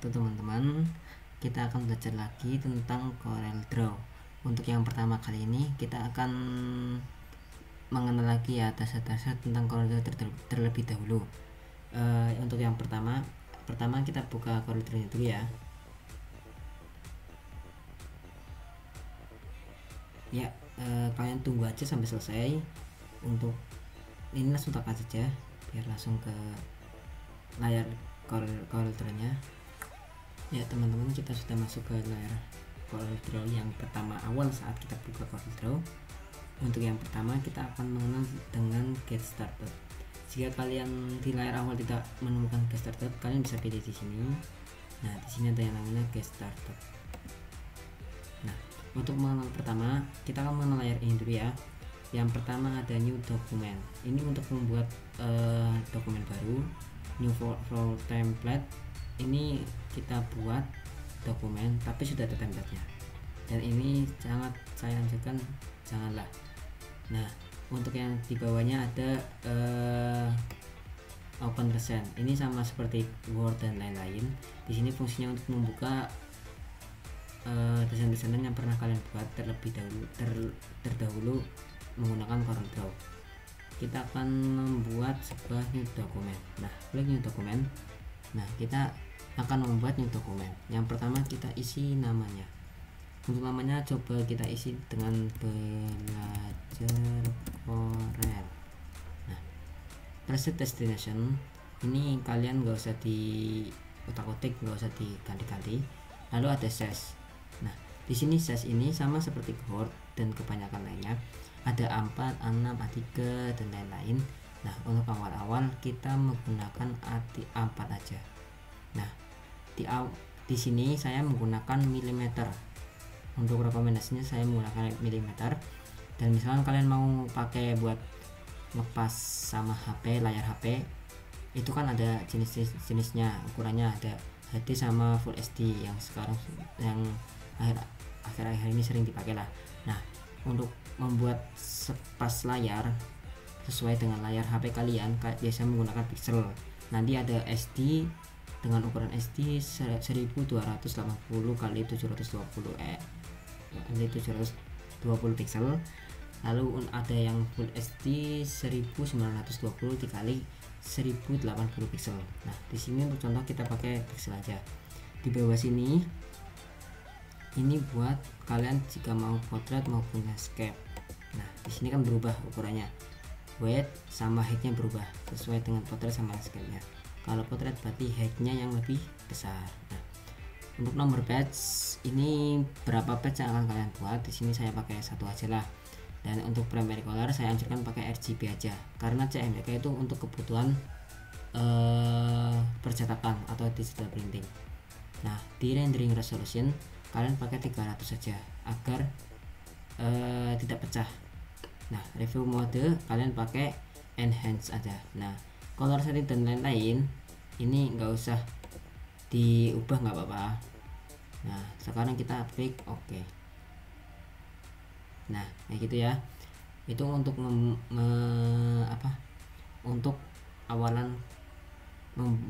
wabarakatuh teman-teman. Kita akan belajar lagi tentang CorelDRAW. Untuk yang pertama kali ini kita akan mengenal lagi ya dasar-dasar tentang CorelDRAW terlebih dahulu. Untuk yang pertama kita buka CorelDRAW dulu ya. Ya, kalian tunggu aja sampai selesai. Untuk ini langsung tekan saja biar langsung ke layar CorelDRAW-nya. Ya teman-teman, kita sudah masuk ke layar CorelDRAW yang pertama awal saat kita buka CorelDRAW. Untuk yang pertama kita akan mengenal dengan Get Started. Jika kalian di layar awal tidak menemukan Get Started, kalian bisa pilih di sini. Nah, di sini ada yang namanya Get Started. Nah, untuk mengenal pertama kita akan mengenal layar ini dulu ya. Yang pertama ada New Document. Ini untuk membuat dokumen baru. New Flow Template. Ini kita buat dokumen tapi sudah ada template-nya, dan ini sangat saya anjurkan janganlah. Nah, untuk yang di bawahnya ada Open Recent. Ini sama seperti Word dan lain-lain. Di sini fungsinya untuk membuka desain-desain yang pernah kalian buat terdahulu menggunakan CorelDRAW. Kita akan membuat sebuah new dokumen. Nah, klik new dokumen. Nah, kita akan membuat new dokumen. Yang pertama kita isi namanya. Untuk namanya coba kita isi dengan belajar Corel. Nah, preset destination ini kalian gak usah di otak-otik, gak usah diganti-ganti. Lalu ada sash. Nah, di sini sash ini sama seperti Word dan kebanyakan lainnya. Ada A4, A6, A3 dan lain-lain. Nah, untuk awal-awal kita menggunakan A4 aja. Nah, di sini saya menggunakan milimeter. Untuk rekomendasinya saya menggunakan milimeter. Dan misalkan kalian mau pakai buat lepas sama HP, layar HP, itu kan ada jenisnya, ukurannya ada HD sama Full HD yang sekarang yang akhir-akhir ini sering dipakai lah. Nah, untuk membuat sepas layar sesuai dengan layar HP kalian biasa menggunakan pixel. Nanti ada SD dengan ukuran SD 1280 x 720 pixel. Lalu ada yang Full HD 1920 x 1080 pixel. Nah, di sini untuk contoh kita pakai pixel aja. Di bawah sini ini buat kalian jika mau potret maupun landscape. Nah, di sini kan berubah ukurannya. Width sama height-nya berubah sesuai dengan potret sama landscape-nya. Kalau potret berarti height-nya yang lebih besar. Nah, untuk nomor page ini berapa page yang akan kalian buat? Di sini saya pakai satu aja lah. Dan untuk primary color saya anjurkan pakai RGB aja, karena CMYK itu untuk kebutuhan percetakan atau digital printing. Nah, di rendering resolution kalian pakai 300 saja agar tidak pecah. Nah, review mode kalian pakai enhance aja. Nah, color setting dan lain-lain ini nggak usah diubah, nggak apa-apa. Nah, sekarang kita klik OK. Nah, kayak gitu ya. Itu untuk untuk awalan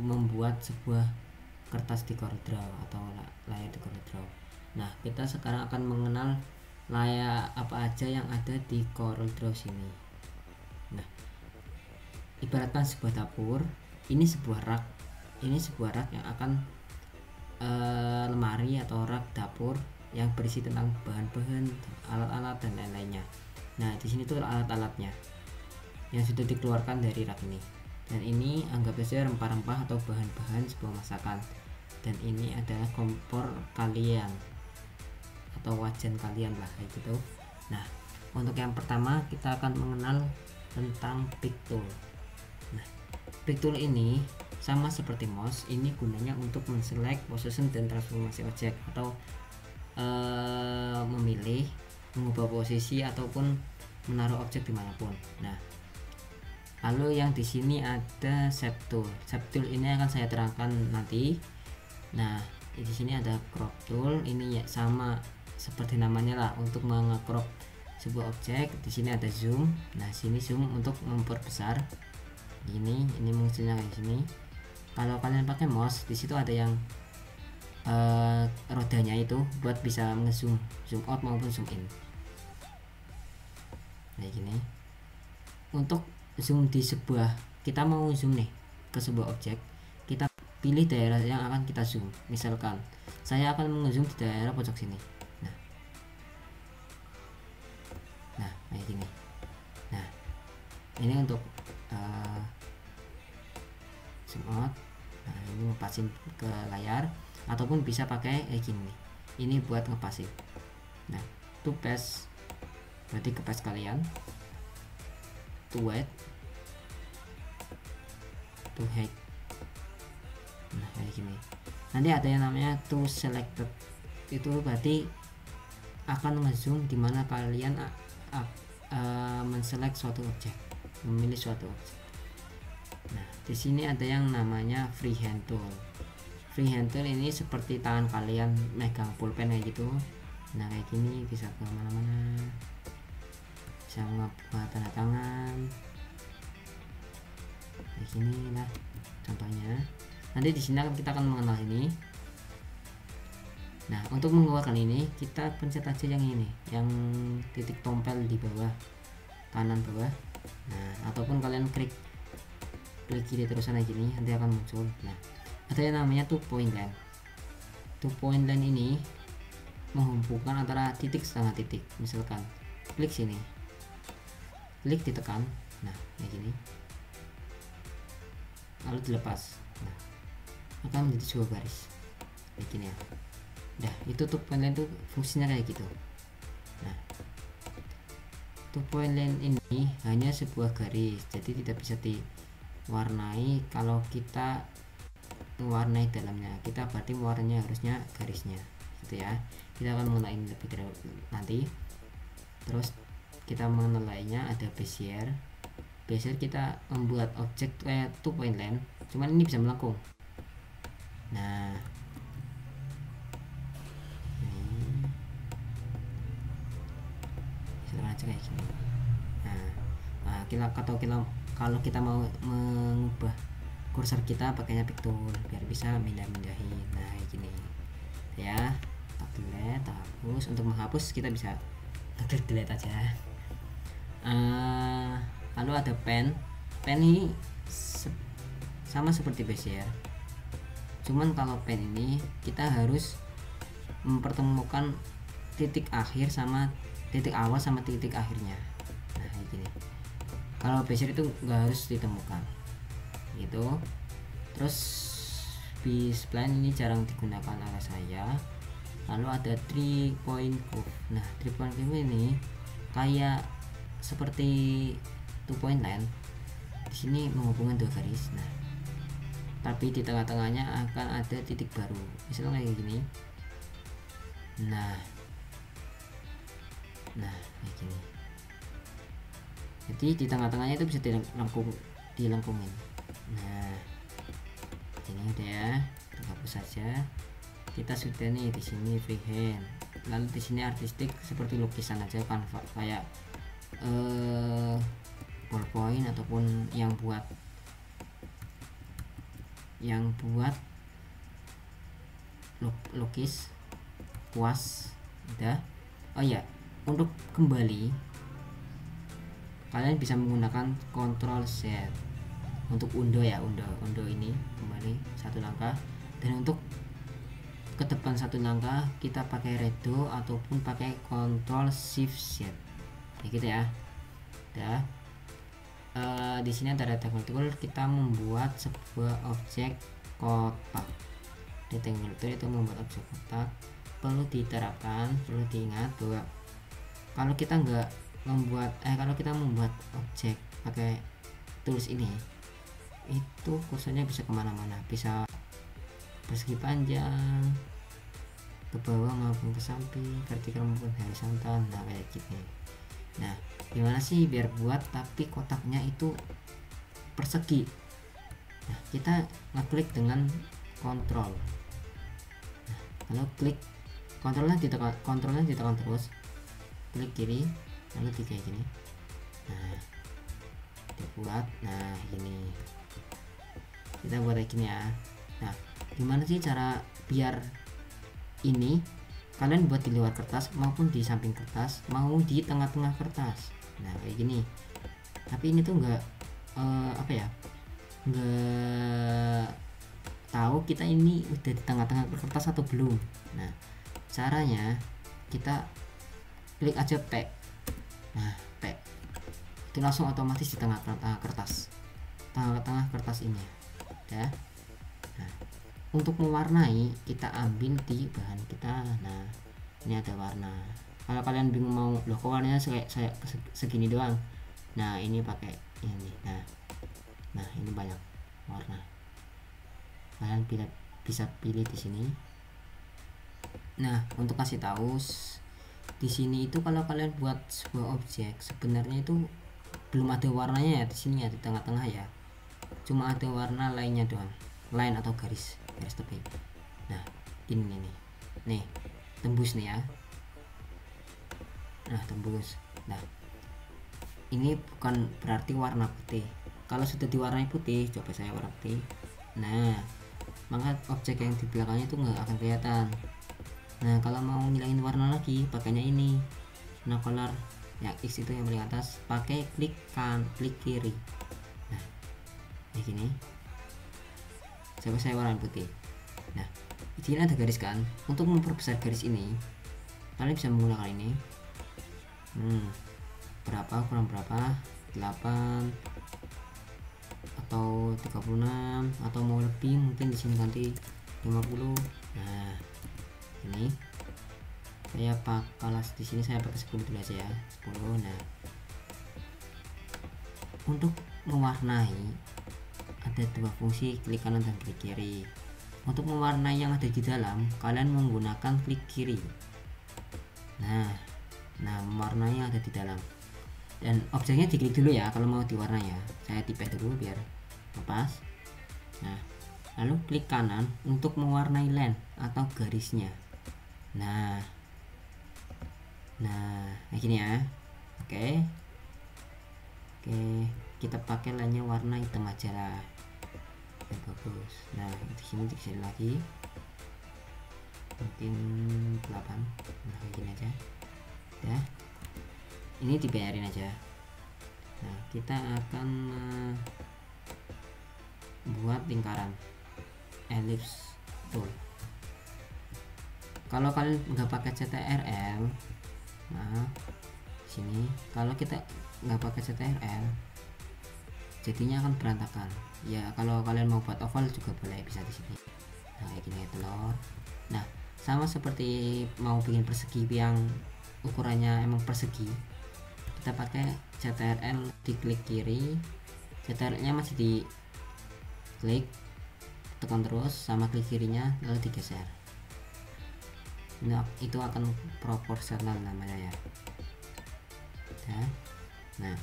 membuat sebuah kertas di CorelDRAW atau layar di CorelDRAW. Nah, kita sekarang akan mengenal layar apa aja yang ada di CorelDRAW sini. Nah, ibaratkan sebuah dapur, ini sebuah rak yang akan lemari atau rak dapur yang berisi tentang bahan-bahan, alat-alat dan lain-lainnya. Nah, di sini tuh alat-alatnya yang sudah dikeluarkan dari rak ini. Dan ini anggap saja rempah-rempah atau bahan-bahan sebuah masakan. Dan ini adalah kompor kalian atau wajan kalian lah, kayak gitu. Nah, untuk yang pertama kita akan mengenal tentang pick tool. Nah, pick tool ini sama seperti mouse, ini gunanya untuk menselect, position dan transformasi objek atau memilih, mengubah posisi ataupun menaruh objek dimanapun. Nah, lalu yang di sini ada shape tool. Shape tool ini akan saya terangkan nanti. Nah, di sini ada crop tool. Ini ya sama seperti namanya lah, untuk mengecrop sebuah objek. Di sini ada zoom. Nah, sini zoom untuk memperbesar. Ini munculnya kayak sini. Kalau kalian pakai mouse, di situ ada yang rodanya itu buat bisa ngezoom, zoom out maupun zoom in kayak gini. Untuk zoom di sebuah, kita mau zoom nih ke sebuah objek, kita pilih daerah yang akan kita zoom. Misalkan saya akan mengezoom di daerah pojok sini. Nah kayak gini. Nah ini untuk zoom out. Nah ini ngepasin ke layar, ataupun bisa pakai kayak gini. Ini buat ngepasin. Nah to paste berarti ke paste kalian, to width, to height. Nah kayak gini. Nanti ada yang namanya to selected, itu berarti akan ngezoom dimana kalian menselect suatu objek, memilih suatu objek. Nah di sini ada yang namanya freehand tool. Freehand tool ini seperti tangan kalian megang pulpen kayak gitu. Nah kayak gini, bisa ke mana-mana, bisa ngebuat tanda tangan kayak gini lah contohnya. Nanti di sini kita akan mengenal ini. Nah untuk mengeluarkan ini kita pencet aja yang ini, yang titik tombol di bawah kanan bawah. Nah ataupun kalian klik kiri terusan kayak gini, nanti akan muncul. Nah ada yang namanya two point line. Two point line ini menghubungkan antara titik setengah titik. Misalkan klik sini, klik ditekan, nah kayak gini, lalu dilepas, nah akan menjadi sebuah garis kayak gini ya. Nah itu two point line itu fungsinya kayak gitu. Nah two point line ini hanya sebuah garis, jadi tidak bisa diwarnai. Kalau kita mewarnai dalamnya, kita berarti warnanya harusnya garisnya gitu ya. Kita akan mengenai lebih nanti. Terus kita mengenainya ada bezier. Bezier kita membuat objek two point line, cuman ini bisa melengkung. Nah aja kayak gini. Nah kalau kita mau mengubah kursor kita pakainya pick tool biar bisa pindah-pindahin. Nah kayak gini ya, tak delete, tak hapus. Untuk menghapus kita bisa klik delete aja. Lalu ada pen ini sama seperti bezier, cuman kalau pen ini kita harus mempertemukan titik akhir sama titik awal sama titik akhirnya. Nah kayak gini. Kalau bezier itu nggak harus ditemukan gitu. Terus B-spline ini jarang digunakan oleh saya. Lalu ada 3 point curve. Nah 3 point curve ini kayak seperti 2 point line, di sini menghubungkan dua garis. Nah tapi di tengah-tengahnya akan ada titik baru, misalnya kayak gini. Nah kayak gini. Jadi di tengah-tengahnya itu bisa dilengkungin. Nah ini udah ya, hapus saja. Kita sudah nih di sini freehand. Lalu di sini artistik seperti lukisan aja kan, kayak ballpoint ataupun yang buat lukis kuas udah. Oh ya, untuk kembali kalian bisa menggunakan Ctrl Z untuk undo ya, undo ini kembali satu langkah. Dan untuk ke depan satu langkah kita pakai redo ataupun pakai Ctrl Shift Z kayak gitu ya. Udah. Di sini ada rectangle tool, kita membuat sebuah objek kotak. Rectangle tool itu membuat objek kotak. Perlu diterapkan, perlu diingat bahwa kalau kita membuat objek pakai tools ini, itu kursornya bisa kemana-mana, bisa persegi panjang, ke bawah maupun ke samping, vertikal maupun horizontal. Nah kayak gitu. Nah gimana sih biar buat tapi kotaknya itu persegi? Nah kita ngeklik dengan kontrol. Nah kalau klik kontrolnya ditekan terus, klik kiri lalu kayak gini. Nah dibuat, nah gini kita buat kayak gini ya. Nah gimana sih cara biar ini kalian buat di luar kertas maupun di samping kertas, mau di tengah-tengah kertas. Nah kayak gini. Tapi ini tuh nggak apa ya, nggak tahu kita ini udah di tengah-tengah kertas atau belum. Nah caranya kita klik aja P. Nah P itu langsung otomatis di tengah kertas, tengah-tengah kertas ini ya. Nah untuk mewarnai kita ambil di bahan kita. Nah ini ada warna. Kalau kalian bingung mau loh kok warnanya saya segini doang, nah ini pakai ini. Nah ini banyak warna, kalian bisa pilih di sini. Nah untuk kasih tahu di sini itu kalau kalian buat sebuah objek sebenarnya itu belum ada warnanya ya, di sini ya di tengah-tengah ya, cuma ada warna lainnya doang, line atau garis tepi. Nah ini nih tembus nih ya. Nah tembus. Nah ini bukan berarti warna putih. Kalau sudah diwarnai putih, coba saya warna putih, nah maka objek yang di belakangnya itu nggak akan kelihatan. Nah kalau mau ngilangin warna lagi pakainya ini, nah color yang X itu yang paling atas, pakai klik kiri. Nah kayak gini, coba saya warna putih. Nah di sini ada garis kan, untuk memperbesar garis ini kalian bisa menggunakan ini. Berapa kurang berapa, 8 atau 36 atau mau lebih mungkin di sini ganti 50. Nah ini saya kalau di sini saya pakai 10 dulu aja ya, 10. Nah untuk mewarnai ada dua fungsi, klik kanan dan klik kiri. Untuk mewarnai yang ada di dalam kalian menggunakan klik kiri. Nah mewarnai yang ada di dalam, dan objeknya diklik dulu ya kalau mau diwarnai ya. Saya tipeh dulu biar lepas. Nah lalu klik kanan untuk mewarnai line atau garisnya. Nah kayak gini ya. Oke, kita pakai line nya warna hitam aja lah yang bagus. Nah di sini dikasih lagi mungkin 8. Nah kayak gini aja ya, ini dibiarin aja. Nah kita akan buat lingkaran ellipse tool. Kalau kalian nggak pakai CTRL, nah sini kalau kita nggak pakai CTRL jadinya akan berantakan ya. Kalau kalian mau buat oval juga boleh, bisa di sini. Nah kayak gini telur. Nah sama seperti mau bikin persegi yang ukurannya emang persegi, kita pakai CTRL, diklik kiri, CTRL nya masih di klik, tekan terus sama klik kirinya lalu digeser. Nah itu akan proporsional namanya ya. Nah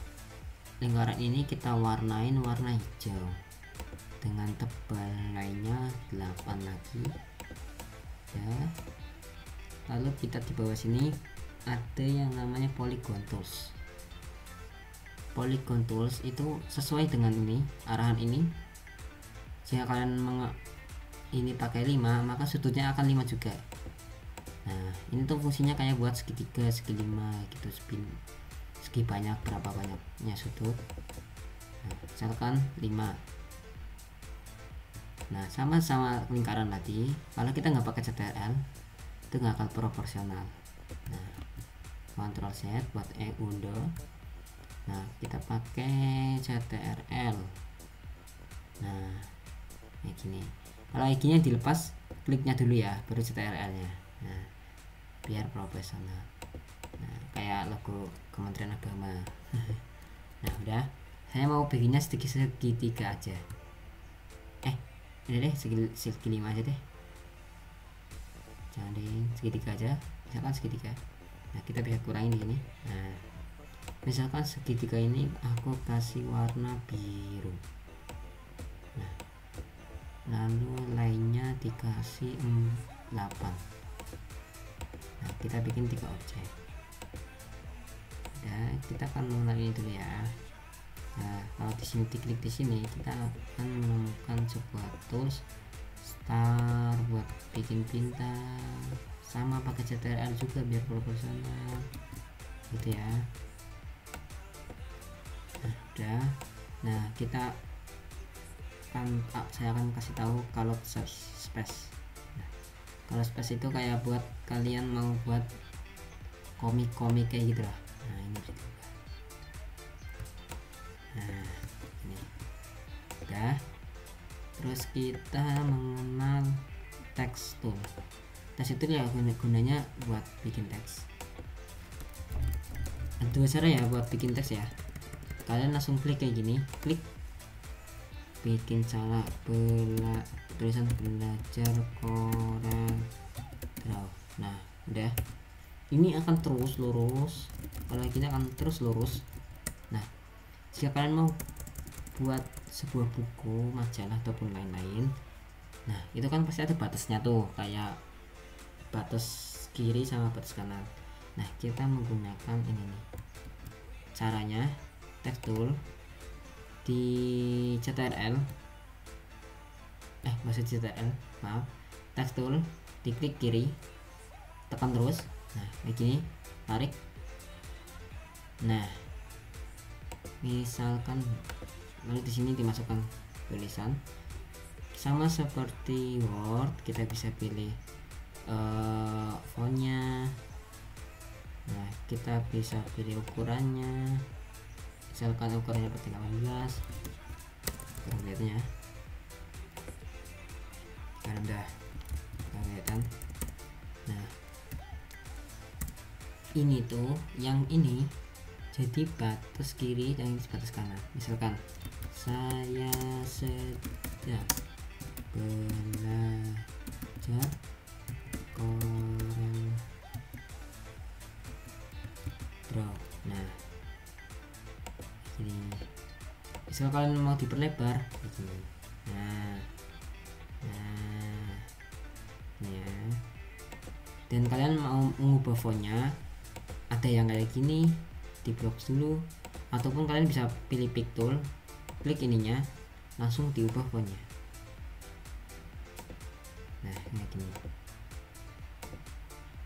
lingkaran ini kita warnain warna hijau dengan tebal lainnya 8 lagi ya. Lalu kita di bawah sini ada yang namanya polygon tools. Polygon tools itu sesuai dengan ini arahan ini. Jika kalian ini pakai 5 maka sudutnya akan 5 juga. Nah ini tuh fungsinya kayak buat segitiga, segi 5 gitu, segi banyak, berapa banyaknya sudut. Nah, misalkan 5. Nah sama lingkaran tadi, kalau kita nggak pakai CTRL itu nggak akan proporsional. Nah Ctrl Z buat undo. Nah kita pakai CTRL. Nah kayak gini. Kalau kayak gini dilepas, kliknya dulu ya baru CTRL nya. Nah biar profesional. Nah kayak logo Kementerian Agama. Nah udah, saya mau bikinnya segitiga aja. Ini deh segi 5 aja deh, jangan deh segitiga aja, misalkan segitiga. Nah kita bisa kurangin di sini. Nah misalkan segitiga ini aku kasih warna biru. Nah lalu lainnya dikasih 8. Nah kita bikin 3 objek ya. Kita akan mengenali dulu ya. Nah kalau di sini diklik di sini kita akan menemukan sebuah tools star buat bikin bintang. sama pakai CTRL juga biar proporsional gitu ya. Nah udah, nah kita saya akan kasih tahu kalau space. Nah, kalau space itu kayak buat kalian mau buat komik-komik kayak gitu lah. Nah ini bisa diubah. Nah ini udah. Terus kita mengenal text tool. Text itu ya gunanya buat bikin teks. Ada dua cara ya buat bikin teks ya. Kalian langsung klik kayak gini, klik bikin salah tulisan belajar Corel Draw. Nah udah, ini akan terus lurus, kalau gini akan terus lurus. Nah jika kalian mau buat sebuah buku, majalah ataupun lain-lain, nah itu kan pasti ada batasnya tuh, kayak batas kiri sama batas kanan. Nah kita menggunakan ini nih caranya, text tool di CTRL, maksud CTRL, maaf, text tool diklik kiri, tekan terus, nah kayak gini, tarik. Nah misalkan lalu di sini dimasukkan tulisan, sama seperti Word kita bisa pilih fontnya. Nah kita bisa pilih ukurannya, misalkan ukurannya 18, lihatnya kan udah kelihatan. Nah ini tuh, yang ini jadi batas kiri dan ini batas kanan. Misalkan saya sedang belajar Corel Draw. Nah ini misal kalian mau diperlebar begini. Nah ya, dan kalian mau mengubah fontnya, ada yang kayak gini, di blok dulu, ataupun kalian bisa pilih pick tool, klik ininya, langsung diubah fontnya. Nah kayak gini,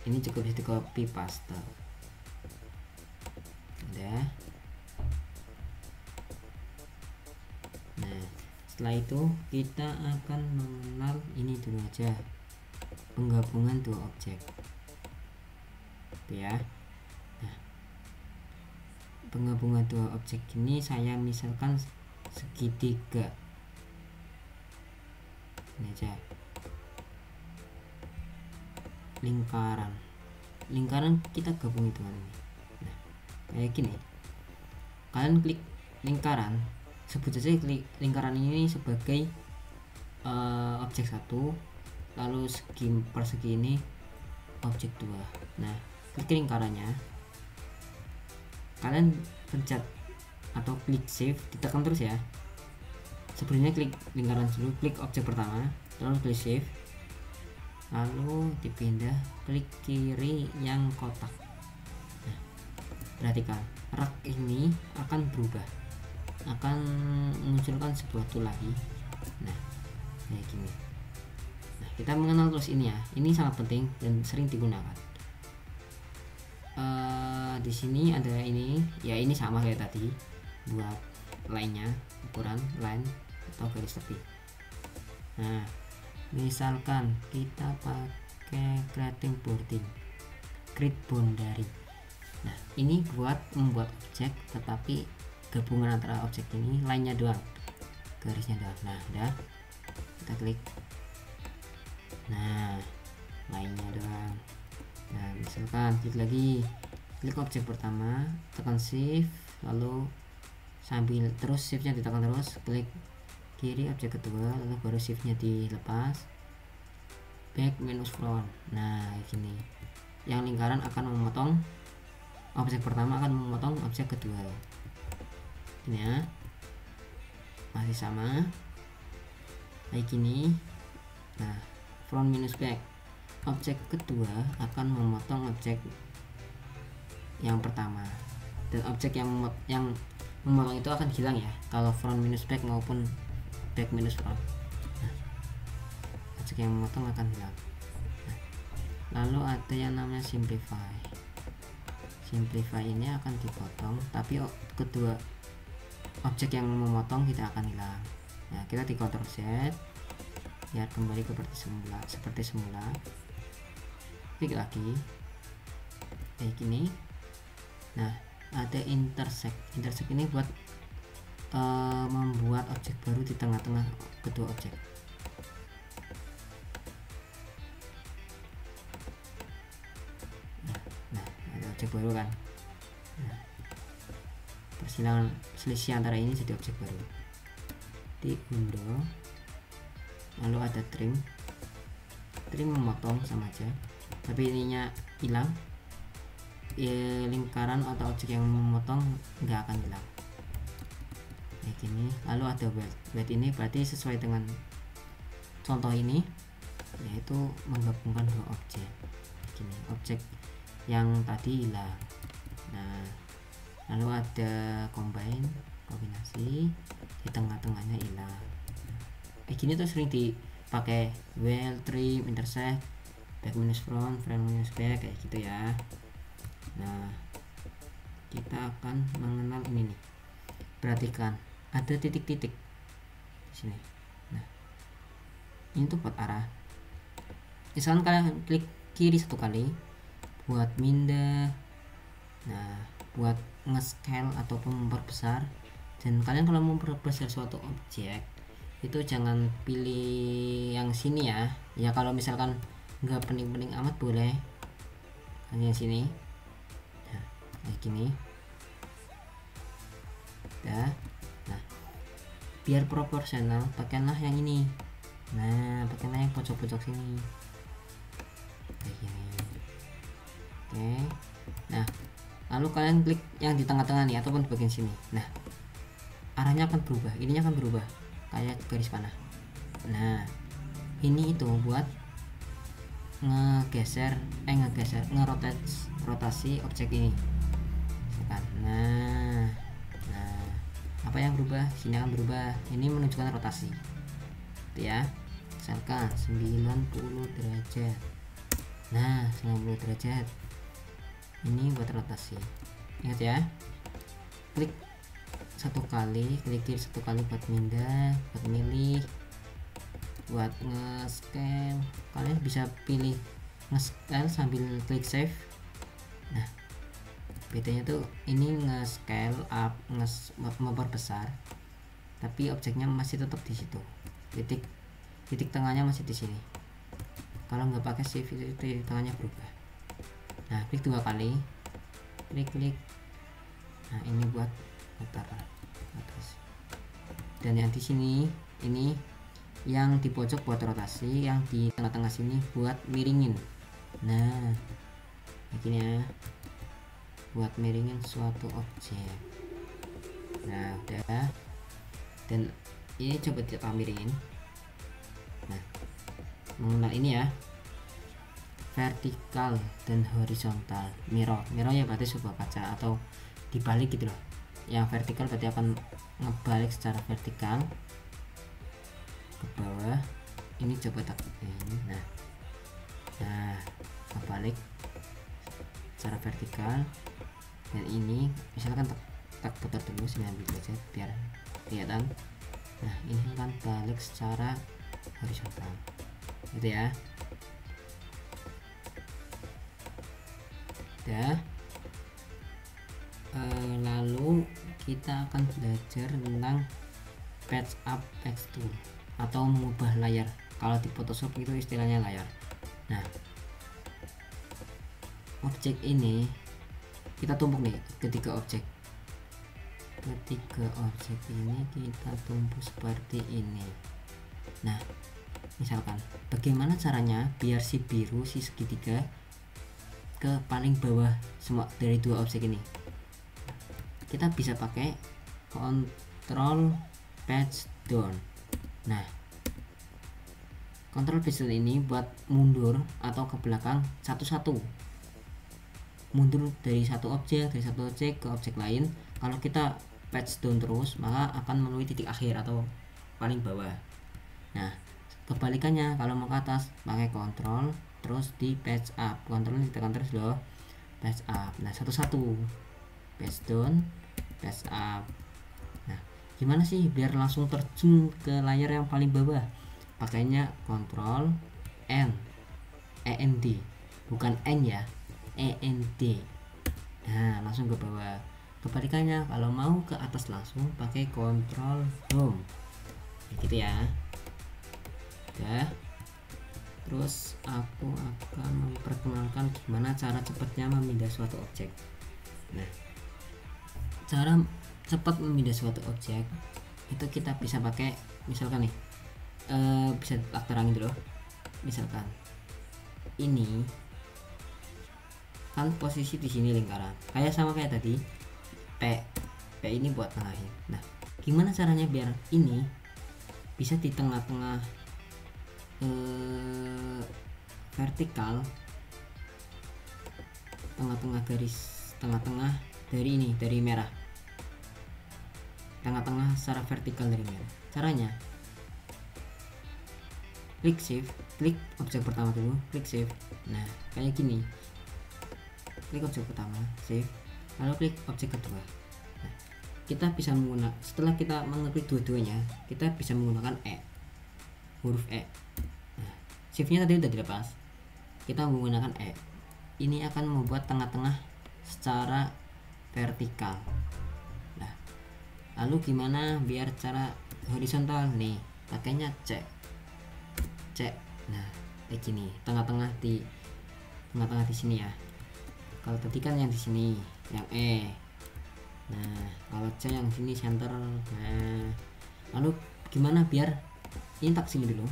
ini cukup bisa di copy paste. Udah. Nah setelah itu kita akan mengenal ini dulu aja, penggabungan dua objek ya. Nah penggabungan dua objek ini saya misalkan segitiga ini aja, lingkaran kita gabung itu ini. Nah kayak gini, kalian klik lingkaran, sebut saja klik lingkaran ini sebagai objek 1, lalu segi persegi ini objek 2. Nah klik lingkarannya, kalian pencet atau klik shift, ditekan terus ya. Sebelumnya klik lingkaran dulu, klik objek pertama, lalu klik shift, lalu dipindah klik kiri yang kotak. Nah perhatikan, rak ini akan berubah, akan memunculkan sebuah tool lagi. Nah kayak gini. Nah kita mengenal terus ini ya, ini sangat penting dan sering digunakan. Di sini ada ini ya, ini sama kayak tadi buat lainnya, ukuran line atau garis tepi. Nah misalkan kita pakai creating bounding, create boundary. Nah ini buat membuat objek, tetapi gabungan antara objek ini line-nya doang, garisnya doang. Nah udah, kita klik, nah line-nya doang. Nah misalkan klik lagi, klik objek pertama, tekan shift, lalu sambil terus shiftnya ditekan terus, klik kiri objek kedua, lalu baru shiftnya dilepas, back minus front. Nah gini, yang lingkaran akan memotong objek pertama, akan memotong objek kedua. Ini ya, masih sama kayak gini. Nah front minus back, objek kedua akan memotong objek yang pertama, dan objek yang memotong itu akan hilang ya kalau front minus back maupun back minus front. Nah, objek yang memotong akan hilang. Nah, lalu ada yang namanya simplify. Simplify ini akan dipotong, tapi kedua objek yang memotong tidak akan hilang. Nah, kita di Ctrl Z biar kembali seperti semula. Klik lagi kayak gini. Nah, ada intersect. Intersect ini buat membuat objek baru di tengah-tengah kedua objek. Nah, ada objek baru kan. Nah, persilangan selisih antara ini jadi objek baru. Diundo, lalu ada trim memotong sama aja, tapi ininya hilang. Lingkaran atau objek yang memotong nggak akan hilang kayak gini. Lalu ada weld ini berarti sesuai dengan contoh ini, yaitu menggabungkan dua objek gini, objek yang tadi hilang. Nah, lalu ada kombinasi, di tengah-tengahnya hilang. Kayak gini tuh sering dipakai, weld, trim, intersect, back minus front minus back, kayak gitu ya. Nah, kita akan mengenal ini nih. Perhatikan, ada titik-titik di sini. Nah, ini tuh buat arah. Misalkan kalian klik kiri satu kali buat mindah. Nah, buat nge-scale ataupun memperbesar. Dan kalian kalau memperbesar suatu objek itu jangan pilih yang sini ya. Ya kalau misalkan nggak penting-penting amat boleh yang sini. Nah, kayak gini. Ya. Nah, biar proporsional pakailah yang ini. Nah, pakailah yang pojok-pojok sini kayak gini. Oke. Nah, lalu kalian klik yang di tengah-tengah nih ataupun di bagian sini. Nah, arahnya akan berubah, ininya akan berubah kayak garis panah. Nah, ini itu buat ngerotasi objek ini. Nah, apa yang berubah? Sini akan berubah. Ini menunjukkan rotasi. Gitu ya. Misalkan 90 derajat. Nah, 90 derajat. Ini buat rotasi. Ingat ya. Klik satu kali, klik kiri satu kali buat mindah, buat milih, buat nge-scale. Kalian bisa pilih nge-scale sambil klik save. Nah, bedanya tuh ini nge-scale up, memperbesar, tapi objeknya masih tetap di situ. Titik tengahnya masih di sini. Kalau nggak pakai save itu titik tengahnya berubah. Nah, klik dua kali, klik. Nah, ini buat putar atas. Dan yang di sini ini yang di pojok buat rotasi, yang di tengah-tengah sini buat miringin. Nah, begini ya, buat miringin suatu objek. Nah, udah. Dan ini coba kita miringin. Nah, mengenal ini ya, vertikal dan horizontal. Mirror ya berarti sebuah kaca atau dibalik gitu loh. Yang vertikal berarti akan ngebalik secara vertikal ke bawah. Ini coba tak ini. Nah, kebalik secara vertikal. Dan ini misalkan tak putar dulu 90 derajat biar kelihatan. Nah, ini akan balik secara horizontal gitu ya. Lalu kita akan belajar tentang patch up texture atau mengubah layar. Kalau di Photoshop itu istilahnya layar. Nah, objek ini kita tumpuk nih, ketiga objek ini kita tumpuk seperti ini. Nah, misalkan bagaimana caranya biar si biru, si segitiga ke paling bawah semua dari dua objek ini. Kita bisa pakai Control Patch Down. Nah, Control Patch Down ini buat mundur atau ke belakang satu-satu. Mundur dari satu objek ke objek lain. Kalau kita patch down terus, maka akan menemui titik akhir atau paling bawah. Nah, kebalikannya kalau mau ke atas pakai Control terus di patch up, kontrolnya ditekan terus loh, patch up. Nah satu-satu, patch down, patch up. Nah gimana sih biar langsung terjun ke layar yang paling bawah? Pakainya kontrol N, END, bukan N ya, END. Nah langsung ke bawah. Kebalikannya kalau mau ke atas langsung pakai kontrol home, gitu ya. Udah. Terus aku akan memperkenalkan gimana cara cepatnya memindah suatu objek. Nah cara cepat memindah suatu objek itu kita bisa pakai, misalkan nih bisa tak terangin dulu. Misalkan ini kan posisi di sini lingkaran, kayak sama kayak tadi P ini buat tengahin. Nah gimana caranya biar ini bisa di tengah-tengah vertikal, tengah-tengah garis, tengah-tengah dari ini, dari merah, tengah-tengah secara vertikal dari merah. Caranya klik shift, klik objek pertama dulu, klik shift. Nah kayak gini, klik objek pertama, shift, lalu klik objek kedua. Nah, kita bisa menggunakan, setelah kita mengeklik dua-duanya, kita bisa menggunakan huruf E. Nah, shiftnya tadi udah dilepas, kita menggunakan E. Ini akan membuat tengah-tengah secara vertikal. Nah lalu gimana biar cara horizontal? Nih pakainya C. Nah kayak gini, tengah-tengah di sini ya. Kalau tadi kan yang di sini yang E. Nah kalau C yang sini center. Nah lalu gimana biar ini tak sini dulu.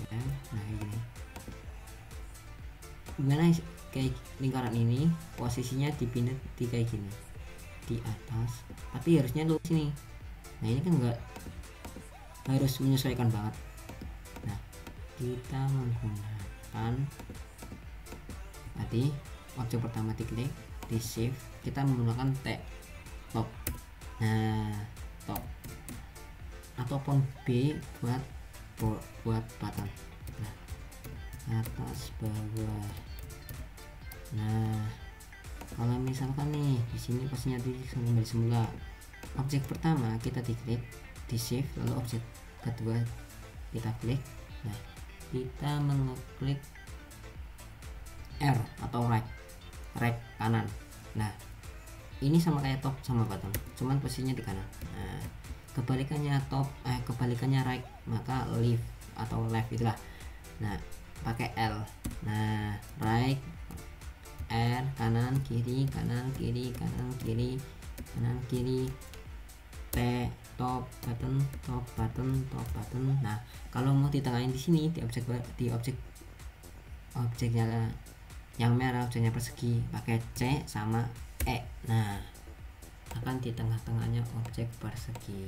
Nah ini gimana kayak lingkaran ini posisinya dipindah di kayak gini, di atas, tapi harusnya lu sini. Nah ini kan enggak, harus menyesuaikan banget. Nah kita menggunakan tadi objek pertama diklik, di shift, kita menggunakan T, top. Nah top ataupun B buat button. Nah atas bawah. Nah kalau misalkan nih di sini posisinya kembali semula, objek pertama kita diklik, di shift, lalu objek kedua kita klik. Nah kita mengeklik R atau right kanan. Nah ini sama kayak top sama button, cuman posisinya di kanan. Nah kebalikannya kebalikannya right, maka left atau left itulah. Nah pakai L. Nah right, R, kanan kiri, kanan kiri, kanan kiri, kanan kiri, T, top button, top button, top button. Nah kalau mau ditengahin di sini, di objeknya yang merah, objeknya persegi, pakai C sama E. Nah akan di tengah-tengahnya objek persegi.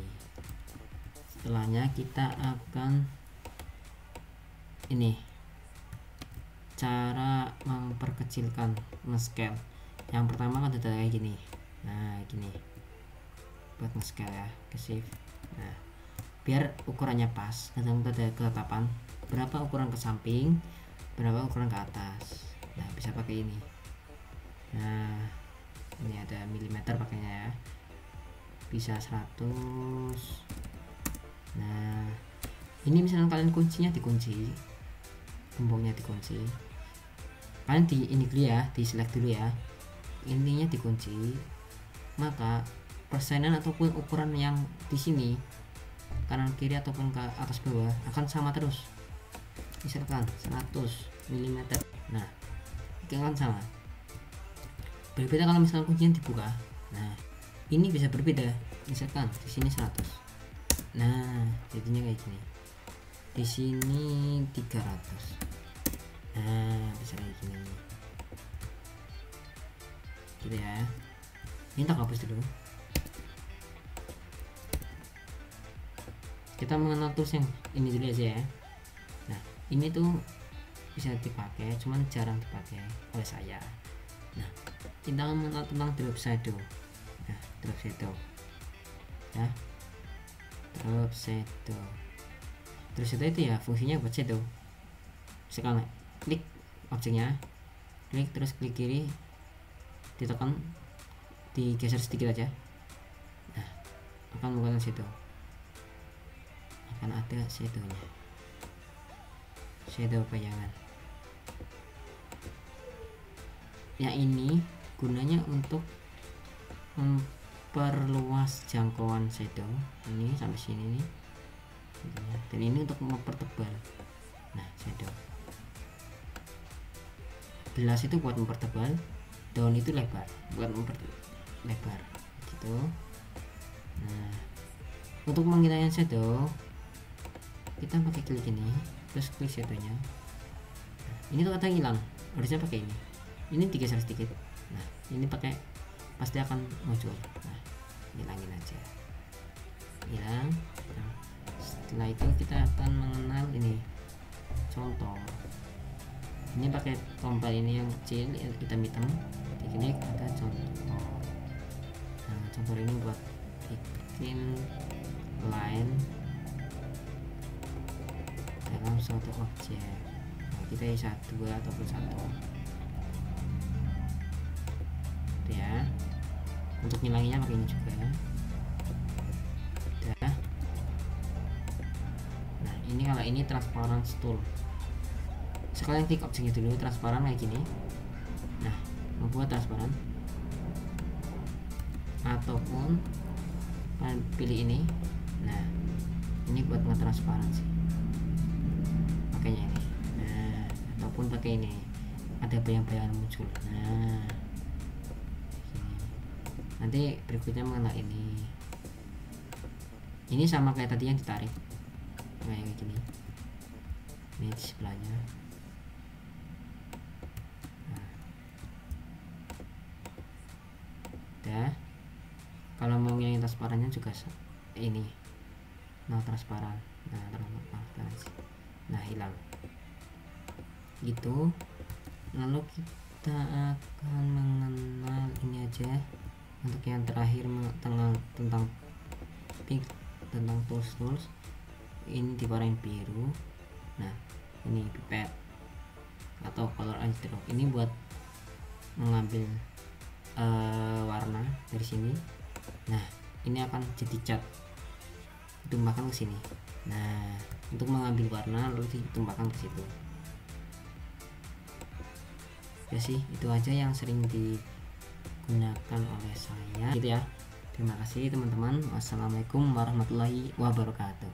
Setelahnya kita akan ini cara memperkecilkan, nge-scale. Yang pertama kan udah kayak gini. Nah gini buat nge-scale ya, ke shift. Nah biar ukurannya pas, kadang ada ketetapan berapa ukuran ke samping, berapa ukuran ke atas. Nah bisa pakai ini. Nah ini ada milimeter pakainya ya, bisa 100. Nah ini misalnya kalian kuncinya dikunci, gemboknya dikunci, kalian di ini dulu ya, di select dulu ya, intinya dikunci, maka persenan ataupun ukuran yang di sini kanan kiri ataupun ke atas bawah akan sama terus. Misalkan 100 mm. Nah itu kan sama. Berbeda kalau misalkan kuncinya dibuka. Nah ini bisa berbeda, misalkan di sini 100. Nah jadinya kayak gini, di sini 300. Nah bisa kayak gini gitu ya. Ini tak hapus dulu. Kita mengenal tools yang ini dulu aja ya. Nah ini tuh bisa dipakai, cuman jarang dipakai oleh saya. Nah kita mengenal tentang drop shadow. Nah drop shadow ya, drop shadow itu ya fungsinya buat shadow. Sekarang klik objeknya, klik terus klik kiri, ditekan, digeser sedikit aja. Nah, akan menggunakan shadow, akan ada shadownya, shadow bayangan. Yang ini gunanya untuk memperluas jangkauan shadow ini sampai sini nih, dan ini untuk mempertebal. Nah, shadow gelas itu buat mempertebal, daun itu lebar buat memperlebar gitu. Nah, untuk menghilangkan shadow kita pakai klik ini terus klik shadownya. Nah, ini tuh kadang hilang, harusnya pakai ini digeser sedikit. Nah, ini pakai pasti akan muncul. Nah, hilangin aja, hilang. Nah, setelah itu kita akan mengenal ini contoh. Ini pakai tombol ini yang kecil hitam-hitam, diklik ada contoh. Nah, contoh ini buat bikin line dalam suatu objek. Nah, kita bisa 2 ataupun 1 ya. Untuk ngilanginya pakai ini juga. Udah. Nah, ini kalau ini transparan tool, sekalian klik objeknya dulu, transparan kayak gini. Nah, membuat transparan ataupun pilih ini. Nah, ini buat ngetransparansi, pakainya ini. Nah, ataupun pakai ini, ada bayang-bayangan muncul. Nah, nanti berikutnya mengenal ini sama kayak tadi yang ditarik kayak gini. Ini di sebelahnya. Nah, kalau mau ngilangin transparannya juga ini, nah transparan, nah hilang gitu. Lalu kita akan mengenal ini aja untuk yang terakhir tentang tools. Ini diwarnain biru. Nah, ini pipet atau color stroke, ini buat mengambil warna dari sini. Nah, ini akan jadi cat, ditumpahkan ke sini. Nah, untuk mengambil warna lalu ditumpahkan ke situ. Ya sih, itu aja yang sering digunakan oleh saya gitu ya. Terima kasih teman-teman. Wassalamualaikum warahmatullahi wabarakatuh.